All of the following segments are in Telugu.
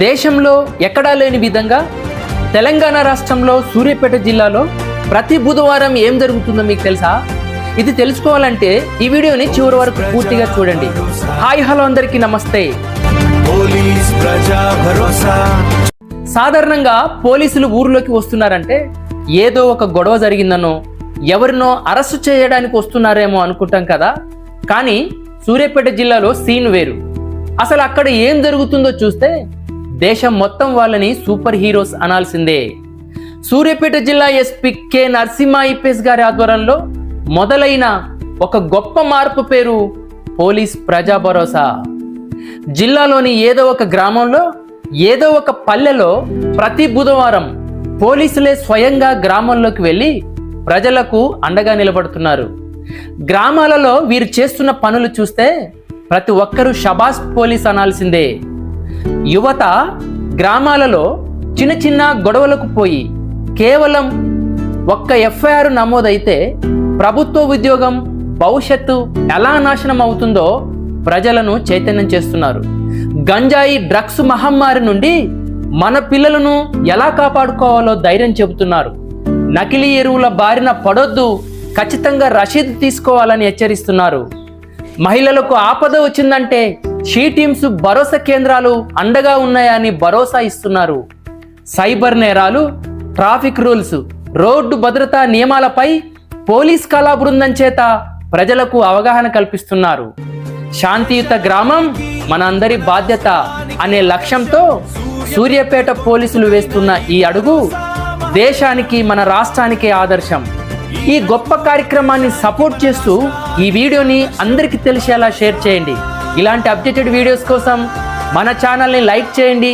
దేశంలో ఎక్కడా లేని విధంగా తెలంగాణ రాష్ట్రంలో సూర్యాపేట జిల్లాలో ప్రతి బుధవారం ఏం జరుగుతుందో మీకు తెలుసా? ఇది తెలుసుకోవాలంటే ఈ వీడియోని చివరి వరకు పూర్తిగా చూడండి. హాయ్ హలో అందరికీ నమస్తే. సాధారణంగా పోలీసులు ఊర్లోకి వస్తున్నారంటే ఏదో ఒక గొడవ జరిగిందనో ఎవరినో అరెస్టు చేయడానికి వస్తున్నారేమో అనుకుంటాం కదా. కానీ సూర్యాపేట జిల్లాలో సీన్ వేరు. అసలు అక్కడ ఏం జరుగుతుందో చూస్తే దేశం మొత్తం వాళ్ళని సూపర్ హీరోస్ అనాల్సిందే. సూర్యాపేట జిల్లా ఎస్పీ కె నరసింహ ఐపీఎస్ గారి ఆధ్వర్యంలో మొదలైన ఒక గొప్ప మార్పు పేరు పోలీస్ ప్రజా భరోసా. జిల్లాలోని ఏదో ఒక గ్రామంలో ఏదో ఒక పల్లెలో ప్రతి బుధవారం పోలీసులే స్వయంగా గ్రామంలోకి వెళ్ళి ప్రజలకు అండగా నిలబడుతున్నారు. గ్రామాలలో వీరు చేస్తున్న పనులు చూస్తే ప్రతి ఒక్కరూ షబాష్ పోలీస్ అనాల్సిందే. యువత గ్రామాలలో చిన్న చిన్న గొడవలకు పోయి కేవలం ఒక్క ఎఫ్ఐఆర్ నమోదైతే ప్రభుత్వ ఉద్యోగం భవిష్యత్తు ఎలా నాశనం అవుతుందో ప్రజలను చైతన్యం చేస్తున్నారు. గంజాయి డ్రగ్స్ మహమ్మారి నుండి మన పిల్లలను ఎలా కాపాడుకోవాలో ధైర్యం చెబుతున్నారు. నకిలీ ఎరువుల బారిన పడొద్దు, ఖచ్చితంగా రసీదు తీసుకోవాలని హెచ్చరిస్తున్నారు. మహిళలకు ఆపద వచ్చిందంటే షీ టీమ్స్ భరోసా కేంద్రాలు అండగా ఉన్నాయని భరోసా ఇస్తున్నారు. సైబర్ నేరాలు, ట్రాఫిక్ రూల్స్, రోడ్డు భద్రతా నియమాలపై పోలీస్ కళా బృందం చేత ప్రజలకు అవగాహన కల్పిస్తున్నారు. శాంతియుత గ్రామం మన అందరి బాధ్యత అనే లక్ష్యంతో సూర్యాపేట పోలీసులు వేస్తున్న ఈ అడుగు దేశానికి మన రాష్ట్రానికి ఆదర్శం. ఈ గొప్ప కార్యక్రమాన్ని సపోర్ట్ చేస్తూ ఈ వీడియోని అందరికీ తెలిసేలా షేర్ చేయండి. ఇలాంటి అప్డేటెడ్ వీడియోస్ కోసం మన ఛానల్ని లైక్ చేయండి,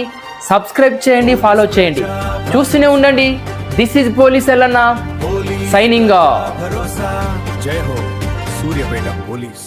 సబ్స్క్రైబ్ చేయండి, ఫాలో చేయండి. చూస్తూనే ఉండండి. This is police Yellanna signing off. జై హో సూర్యాపేట పోలీస్.